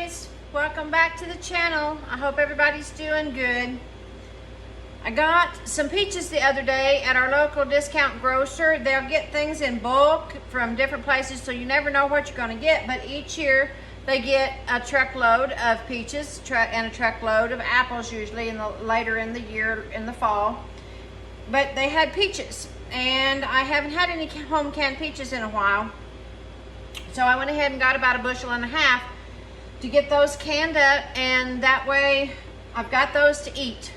guys, welcome back to the channel. I hope everybody's doing good. I got some peaches the other day at our local discount grocer. They'll get things in bulk from different places, so you never know what you're going to get, but each year they get a truckload of peaches and a truckload of apples, usually later in the year, in the fall. But they had peaches, and I haven't had any home canned peaches in a while. So I went ahead and got about 1.5 bushels to get those canned up, and that way I've got those to eat.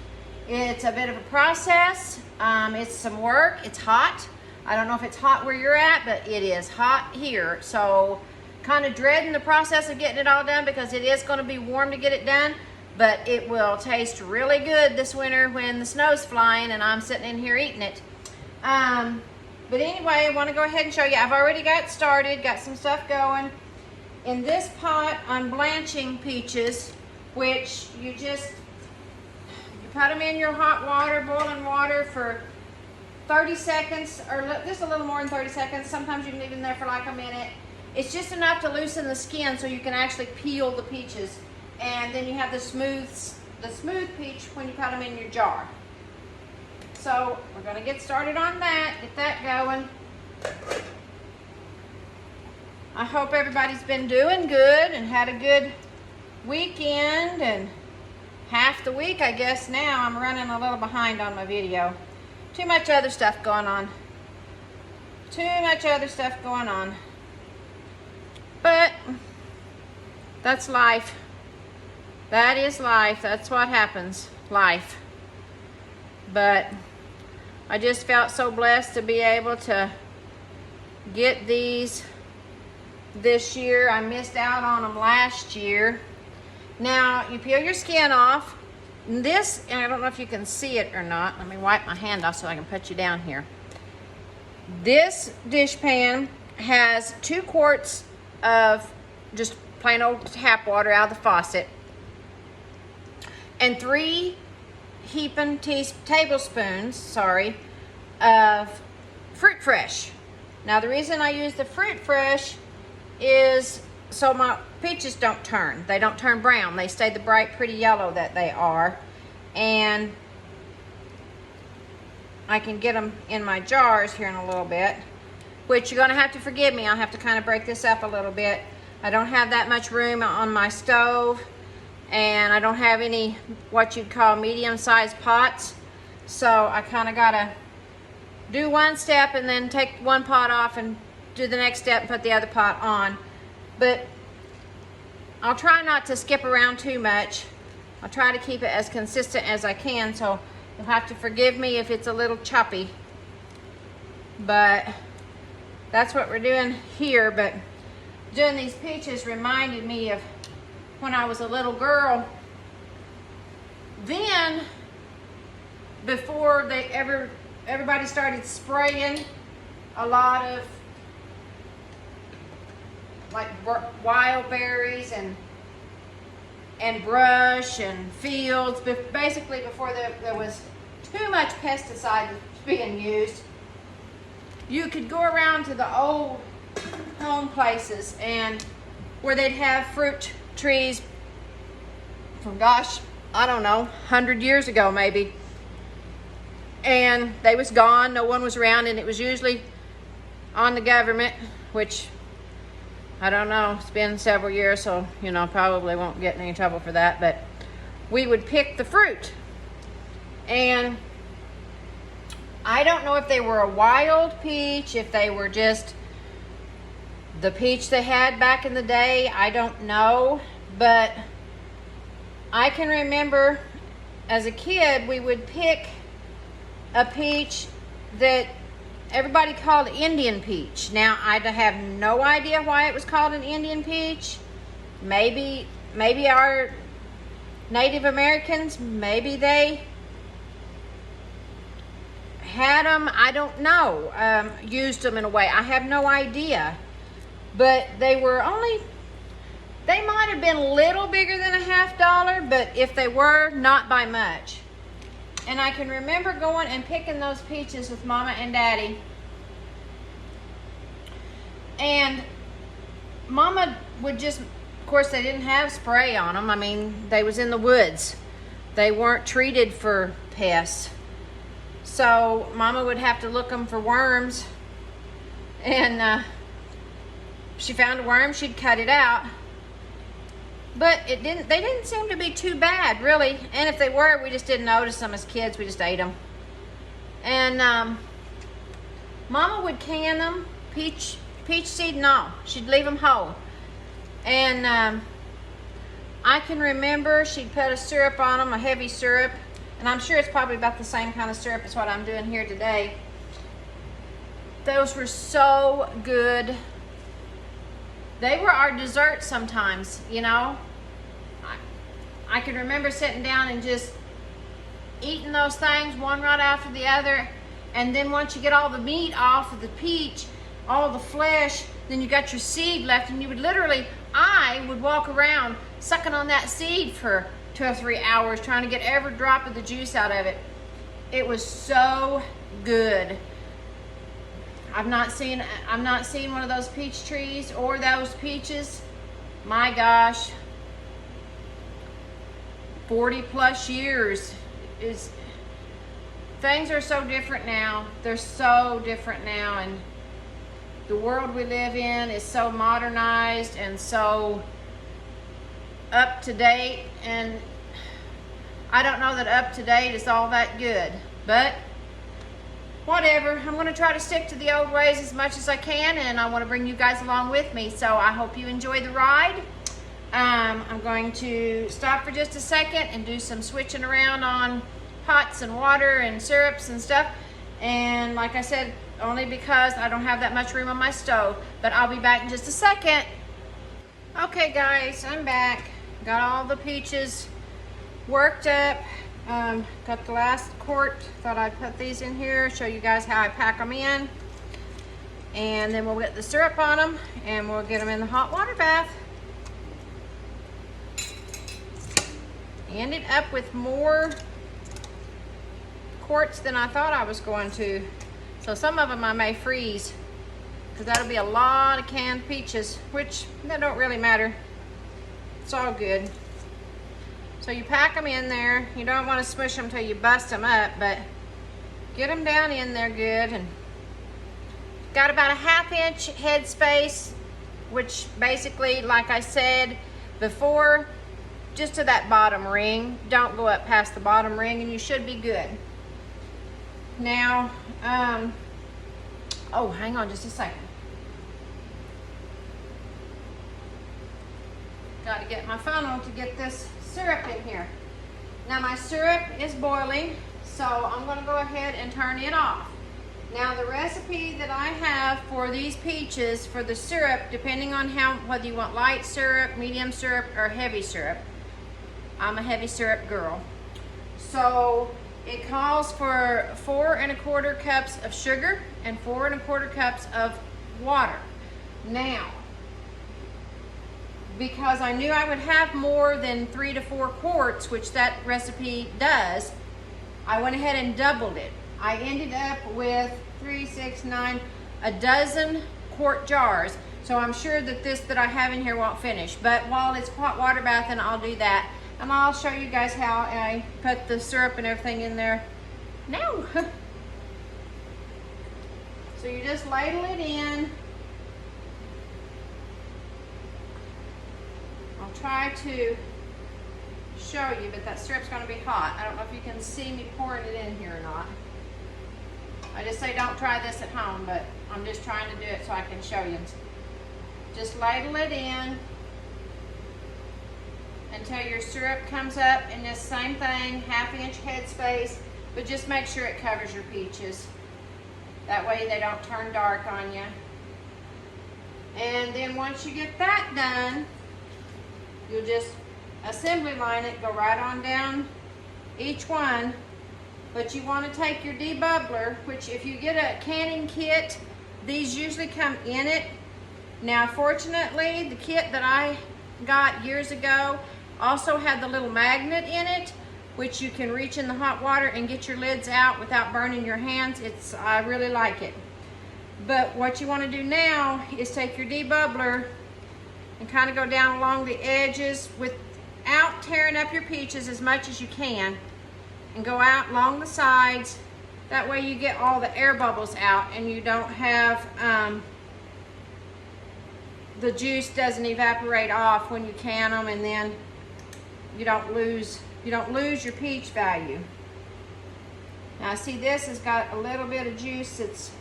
It's a bit of a process. It's some work. It's hot. I don't know if it's hot where you're at, but it is hot here. So kind of dreading the process of getting it all done because it is going to be warm to get it done, but it will taste really good this winter when the snow's flying and I'm sitting in here eating it. But anyway, I want to go ahead and show you. I've already got started, got some stuff going. In this pot, I'm blanching peaches, which you put them in your hot water, boiling water for 30 seconds, or just a little more than 30 seconds. Sometimes you can leave them there for like a minute. It's just enough to loosen the skin so you can actually peel the peaches. And then you have the smooth peach when you put them in your jar. So we're going to get started on that, get that going. I hope everybody's been doing good and had a good weekend, and half the week I guess now. I'm running a little behind on my video. Too much other stuff going on. But that's life. That is life. That's what happens. Life. But I just felt so blessed to be able to get these this year. I missed out on them last year. Now, you peel your skin off. This, and I don't know if you can see it or not. Let me wipe my hand off so I can put you down here. This dish pan has 2 quarts of just plain old tap water out of the faucet and 3 heaping tablespoons, of Fruit Fresh. Now, the reason I use the Fruit Fresh is so my peaches don't turn. They don't turn brown. They stay the bright, pretty yellow that they are. And I can get them in my jars here in a little bit, which you're gonna have to forgive me. I'll have to kind of break this up a little bit. I don't have that much room on my stove, and I don't have any what you'd call medium-sized pots. So I kind of gotta do one step and then take one pot off and do the next step and put the other pot on. But I'll try not to skip around too much. I'll try to keep it as consistent as I can, so you'll have to forgive me if it's a little choppy. But that's what we're doing here. But doing these peaches reminded me of when I was a little girl. Then, before everybody started spraying a lot of like wild berries and brush and fields, basically before there was too much pesticide being used, you could go around to the old home places and where they'd have fruit trees from, gosh, I don't know, 100 years ago maybe, and they was gone, no one was around, and it was usually on the government, which I don't know, it's been several years, so you know, probably won't get in any trouble for that, but we would pick the fruit. And I don't know if they were a wild peach, if they were just the peach they had back in the day, I don't know. But I can remember as a kid, we would pick a peach that everybody called Indian peach. Now, I have no idea why it was called an Indian peach. Maybe our Native Americans, maybe they had them, I don't know, used them in a way. I have no idea. But they might have been a little bigger than $1/2 dollar, but if they were, not by much. And I can remember going and picking those peaches with Mama and Daddy. And Mama would just Of course, they didn't have spray on them. I mean, they was in the woods. They weren't treated for pests. So Mama would have to look them for worms, and she found a worm, she'd cut it out. But they didn't seem to be too bad, really. And if they were, we just didn't notice them as kids. We just ate them. And Mama would can them, peach seed and all. She'd leave them whole. And I can remember she'd put a syrup on them, a heavy syrup. And I'm sure it's probably about the same kind of syrup as what I'm doing here today. Those were so good. They were our dessert sometimes, you know. I can remember sitting down and just eating those things one right after the other. And then once you get all the meat off of the peach, all the flesh, then you got your seed left, and you would literally, I would walk around sucking on that seed for 2 or 3 hours trying to get every drop of the juice out of it. It was so good. I'm not seeing one of those peach trees or those peaches. My gosh, 40 plus years. Things are so different now. They're so different now, and the world we live in is so modernized and so up to date, and I don't know that up to date is all that good, but whatever. I'm going to try to stick to the old ways as much as I can, and I want to bring you guys along with me. So I hope you enjoy the ride. I'm going to stop for just a second and do some switching around on pots and water and syrups and stuff. And like I said, only because I don't have that much room on my stove. But I'll be back in just a second. Okay guys, I'm back. Got all the peaches worked up. Got the last quart. Thought I'd put these in here, show you guys how I pack them in. And then we'll get the syrup on them and we'll get them in the hot water bath. Ended up with more quarts than I thought I was going to. So some of them I may freeze, because that'll be a lot of canned peaches, which that don't really matter. It's all good. So you pack them in there. You don't want to smush them till you bust them up, but get them down in there good. And got about a 1/2 inch head space, which basically, like I said before, just to that bottom ring. Don't go up past the bottom ring, and you should be good. Now, oh, hang on just a second. Got to get my funnel to get this syrup in here. Now my syrup is boiling, so I'm going to go ahead and turn it off. Now the recipe that I have for these peaches, for the syrup, depending on whether you want light syrup, medium syrup, or heavy syrup. I'm a heavy syrup girl. So it calls for 4 1/4 cups of sugar and 4 1/4 cups of water. Now, because I knew I would have more than 3 to 4 quarts, which that recipe does, I went ahead and doubled it. I ended up with 3, 6, 9, a dozen quart jars. So I'm sure that this that I have in here won't finish. But while it's hot water bathing, I'll do that. And I'll show you guys how I put the syrup and everything in there now. So you just ladle it in. I'll try to show you, but that syrup's going to be hot. I don't know if you can see me pouring it in here or not. I just say don't try this at home, but I'm just trying to do it so I can show you. Just ladle it in until your syrup comes up in this same thing, 1/2 inch head space, but just make sure it covers your peaches. That way they don't turn dark on you. And then once you get that done, you'll just assembly line it, go right on down each one. But you want to take your debubbler, which if you get a canning kit, these usually come in it. Now fortunately, the kit that I got years ago also had the little magnet in it, which you can reach in the hot water and get your lids out without burning your hands. I really like it. But what you want to do now is take your debubbler and kind of go down along the edges without tearing up your peaches as much as you can, and go out along the sides. That way you get all the air bubbles out and you don't have the juice doesn't evaporate off when you can them, and then you don't lose your peach value. Now see, this has got a little bit of juice that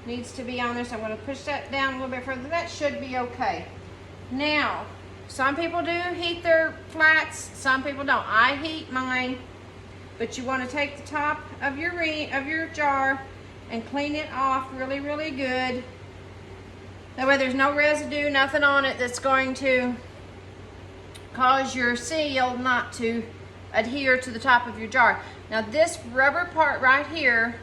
needs to be on there, so I'm going to push that down a little bit further. That should be okay. Now, some people do heat their flats, some people don't. I heat mine, but you want to take the top of your jar and clean it off really, really good. That way there's no residue, nothing on it that's going to cause your seal not to adhere to the top of your jar. Now this rubber part right here,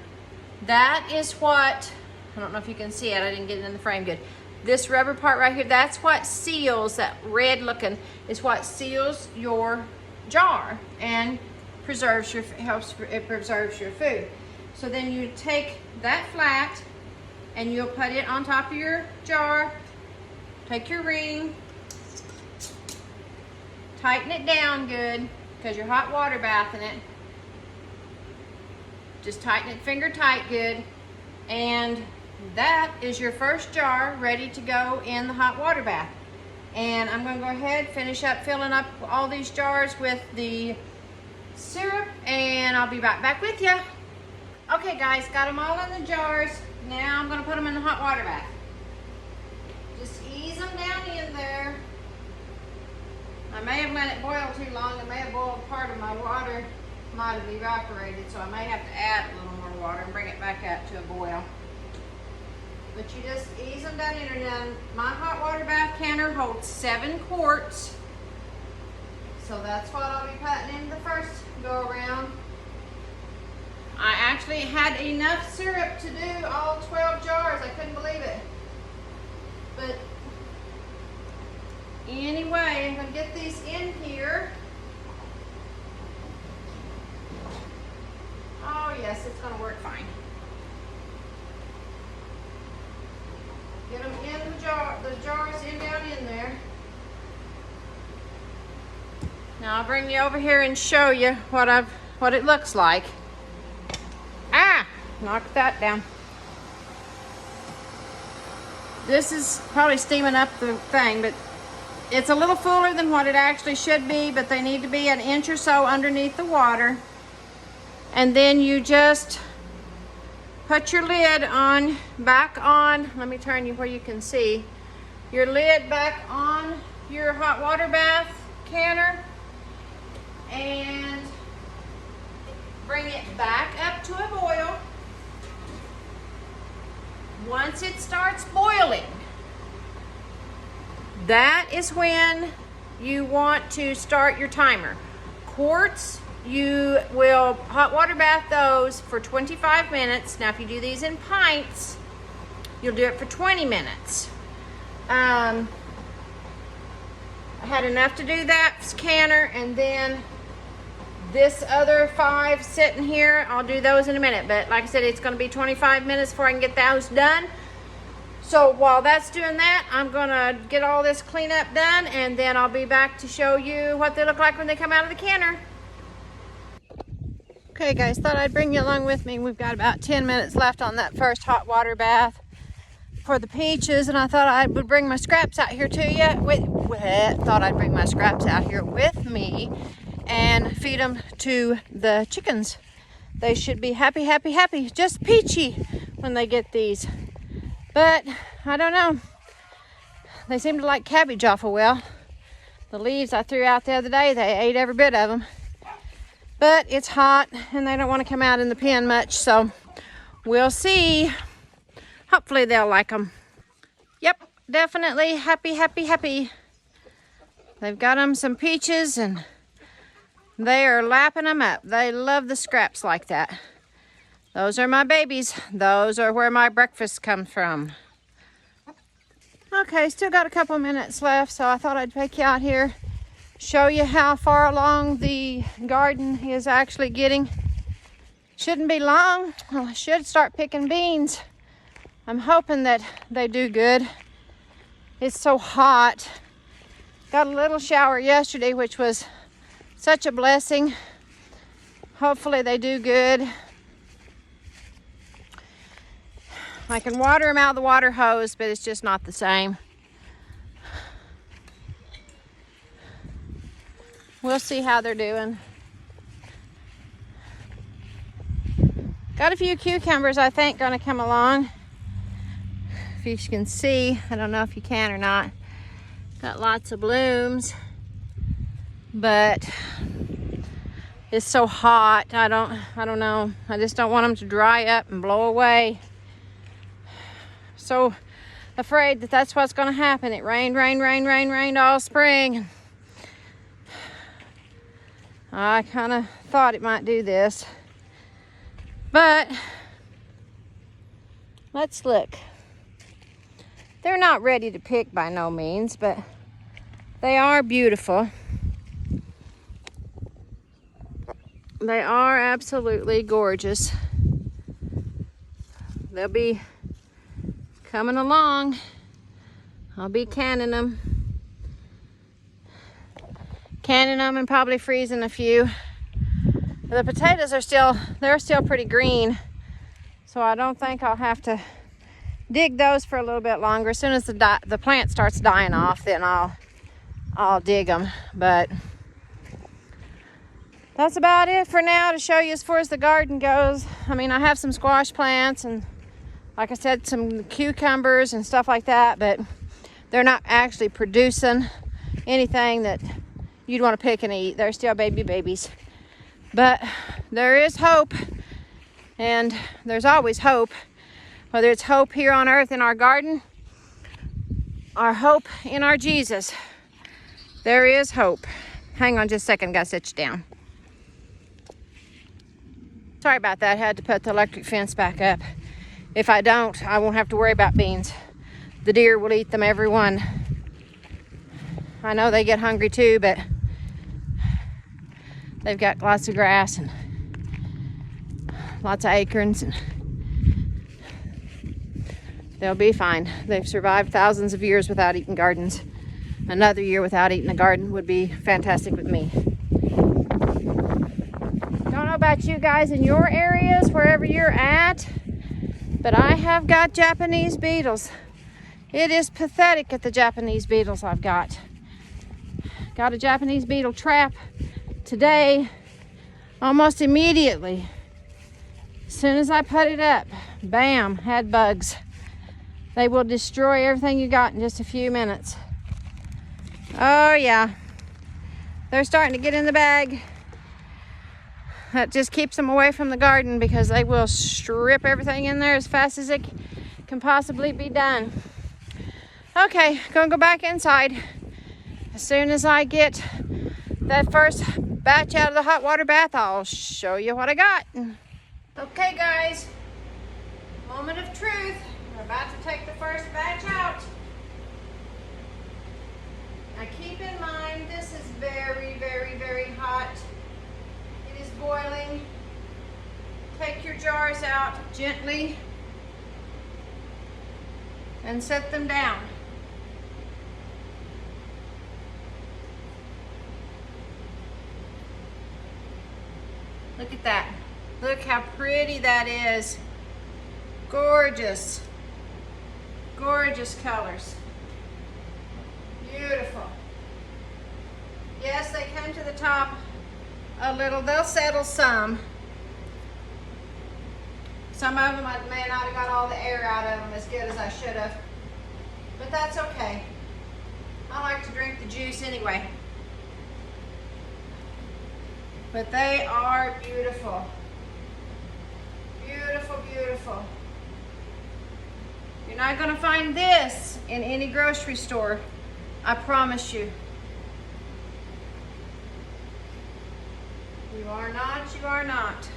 that is what, I don't know if you can see it, I didn't get it in the frame good. This rubber part right here, that's what seals, that red looking, is what seals your jar and preserves your, it preserves your food. So then you take that flat and you'll put it on top of your jar, take your ring, tighten it down good, because you're hot water bathing it. Just tighten it finger tight good, and that is your first jar ready to go in the hot water bath. And I'm going to go ahead, finish up filling up all these jars with the syrup, and I'll be right back with you. Okay guys, got them all in the jars. Now I'm going to put them in the hot water bath. Just ease them down in there. I may have let it boil too long. It may have boiled part of my water, might have evaporated, so I may have to add a little more water and bring it back up to a boil. But you just ease them down in there. Now, my hot water bath canner holds 7 quarts. So that's what I'll be putting in the first go around. I actually had enough syrup to do all 12 jars. I couldn't believe it. But anyway, I'm going to get these in here. Oh yes, it's going to work fine. Get them in the jar, the jars down in there. Now I'll bring you over here and show you what it looks like. Ah, knocked that down. This is probably steaming up the thing, but it's a little fuller than what it actually should be, but they need to be an inch or so underneath the water. And then you just put your lid back on, let me turn you where you can see, your lid back on your hot water bath canner, and bring it back up to a boil. Once it starts boiling, that is when you want to start your timer. Quarts, you will hot water bath those for 25 minutes. Now if you do these in pints, you'll do it for 20 minutes. I had enough to do that canner, and then this other 5 sitting here, I'll do those in a minute. But like I said, it's going to be 25 minutes before I can get those done. So while that's doing that, I'm going to get all this cleanup done, and then I'll be back to show you what they look like when they come out of the canner. Okay guys, thought I'd bring you along with me. We've got about 10 minutes left on that first hot water bath for the peaches, and I thought I would bring my scraps out here to you. Thought I'd bring my scraps out here with me and feed them to the chickens. They should be happy, happy, happy, just peachy when they get these. But I don't know. They seem to like cabbage awful well. The leaves I threw out the other day, they ate every bit of them. But it's hot and they don't want to come out in the pen much, so we'll see. Hopefully they'll like them. Yep, definitely happy, happy, happy. They've got them some peaches and they are lapping them up. They love the scraps like that. Those are my babies. Those are where my breakfast comes from. Okay, still got a couple minutes left, so I thought I'd take you out here, show you how far along the garden is actually getting. Shouldn't be long. Well, I should start picking beans. I'm hoping that they do good. It's so hot Got a little shower yesterday, which was such a blessing. Hopefully they do good. I can water them out of the water hose, but it's just not the same. We'll see how they're doing. Got a few cucumbers, I think, gonna come along. If you can see, I don't know if you can or not. Got lots of blooms, but it's so hot. I don't know. I just don't want them to dry up and blow away. So afraid that that's what's gonna happen. It rained all spring. I kind of thought it might do this, but let's look. They're not ready to pick by no means, but they are beautiful. They are absolutely gorgeous. They'll be coming along. I'll be canning them and probably freezing a few. The potatoes are they're still pretty green, so I don't think I'll have to dig those for a little bit longer. As soon as the plant starts dying off, then I'll dig them. But that's about it for now to show you as far as the garden goes. I mean, I have some squash plants and, like I said, some cucumbers and stuff like that, but they're not actually producing anything that you'd want to pick and eat. They're still babies. But there is hope, and there's always hope. Whether it's hope here on earth in our garden, or hope in our Jesus, there is hope. Hang on just a second, gotta sit you down. Sorry about that, had to put the electric fence back up. If I don't, I won't have to worry about beans. The deer will eat them, every one. I know they get hungry too, but they've got lots of grass and lots of acorns, and they'll be fine. They've survived thousands of years without eating gardens. Another year without eating a garden would be fantastic with me. Don't know about you guys in your areas, wherever you're at, but I have got Japanese beetles. It is pathetic at the Japanese beetles I've got. Got a Japanese beetle trap today, almost immediately. As soon as I put it up, bam, had bugs. They will destroy everything you got in just a few minutes. Oh yeah, they're starting to get in the bag. That just keeps them away from the garden because they will strip everything in there as fast as it can possibly be done. Okay, gonna go back inside. As soon as I get that first batch out of the hot water bath, I'll show you what I got. Okay guys, moment of truth. We're about to take the first batch out. Now keep in mind, this is very hot. It is boiling. Take your jars out gently and set them down. Look at that. Look how pretty that is. Gorgeous. Gorgeous colors. Beautiful. Yes, they come to the top a little. They'll settle some. Some of them I may not have got all the air out of them as good as I should have. But that's okay. I like to drink the juice anyway. But they are beautiful. Beautiful, beautiful. You're not going to find this in any grocery store. I promise you. You are not, you are not.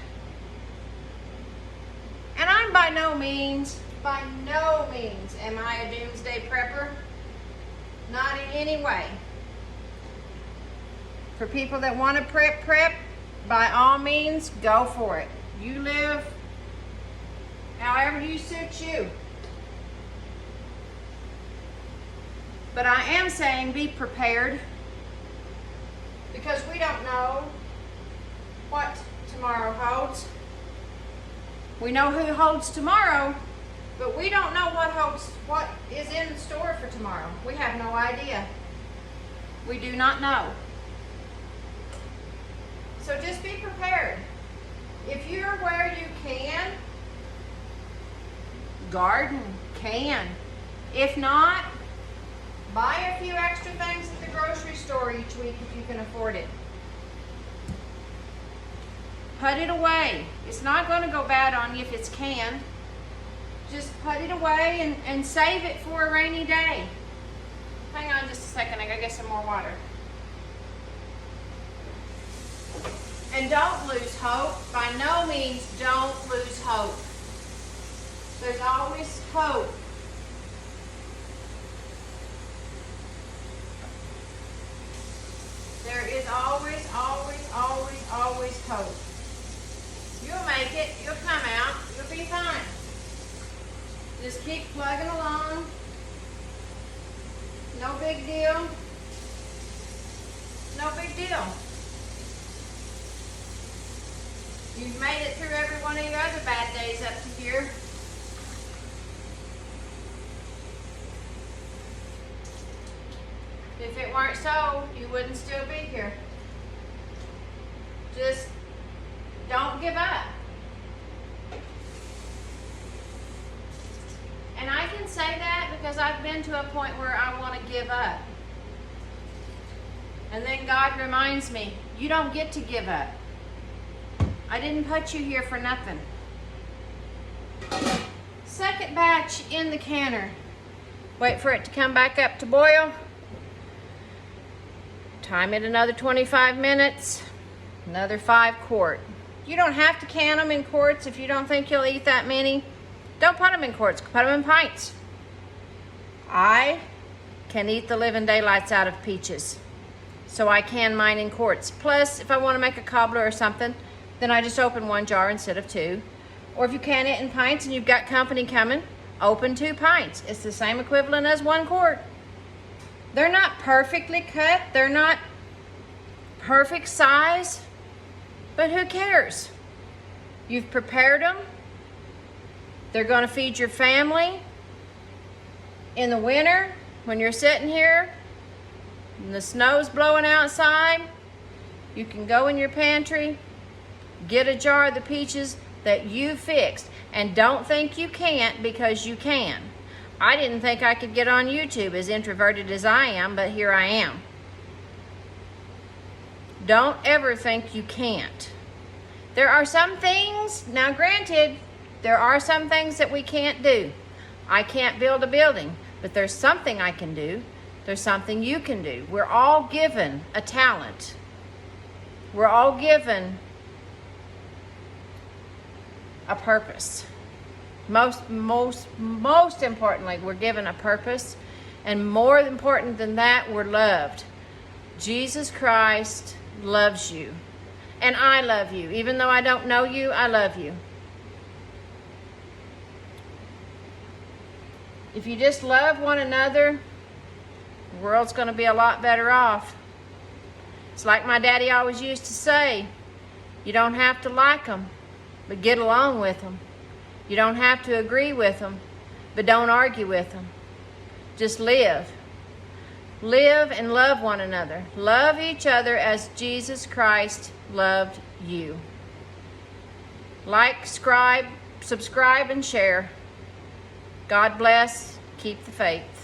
And I'm by no means am I a doomsday prepper. Not in any way. For people that want to prep, by all means, go for it. You live however you suit you. But I am saying be prepared, because we don't know what tomorrow holds. We know who holds tomorrow, but we don't know what is in store for tomorrow. We have no idea. We do not know. So just be prepared. If you're where you can, garden, can. If not, buy a few extra things at the grocery store each week if you can afford it. Put it away. It's not going to go bad on you if it's canned. Just put it away and save it for a rainy day. Hang on just a second, I gotta get some more water. And don't lose hope. By no means don't lose hope. There's always hope. There is always, always, always, always hope. You'll make it. You'll come out. You'll be fine. Just keep plugging along. No big deal. No big deal. You've made it through every one of your other bad days up to here. If it weren't so, you wouldn't still be here. Just don't give up. And I can say that because I've been to a point where I want to give up. And then God reminds me, you don't get to give up. I didn't put you here for nothing. Second batch in the canner. Wait for it to come back up to boil. Time it another 25 minutes. Another 5 quart. You don't have to can them in quarts if you don't think you'll eat that many. Don't put them in quarts, put them in pints. I can eat the living daylights out of peaches, so I can mine in quarts. Plus, if I want to make a cobbler or something, then I just open 1 jar instead of 2. Or if you can it in pints and you've got company coming, open 2 pints. It's the same equivalent as 1 quart. They're not perfectly cut. They're not perfect size, but who cares? You've prepared them. They're going to feed your family in the winter when you're sitting here and the snow's blowing outside. You can go in your pantry, get a jar of the peaches that you fixed, and don't think you can't, because you can. I didn't think I could get on YouTube, as introverted as I am, but here I am. Don't ever think you can't. There are some things, now granted, there are some things that we can't do. I can't build a building, but there's something I can do. There's something you can do. We're all given a talent. We're all given a purpose. Most importantly, we're given a purpose. And more important than that, we're loved. Jesus Christ loves you. And I love you. Even though I don't know you, I love you. If you just love one another, the world's going to be a lot better off. It's like my daddy always used to say, you don't have to like them, but get along with them. You don't have to agree with them, but don't argue with them. Just live. Live and love one another. Love each other as Jesus Christ loved you. Like, subscribe, and share. God bless. Keep the faith.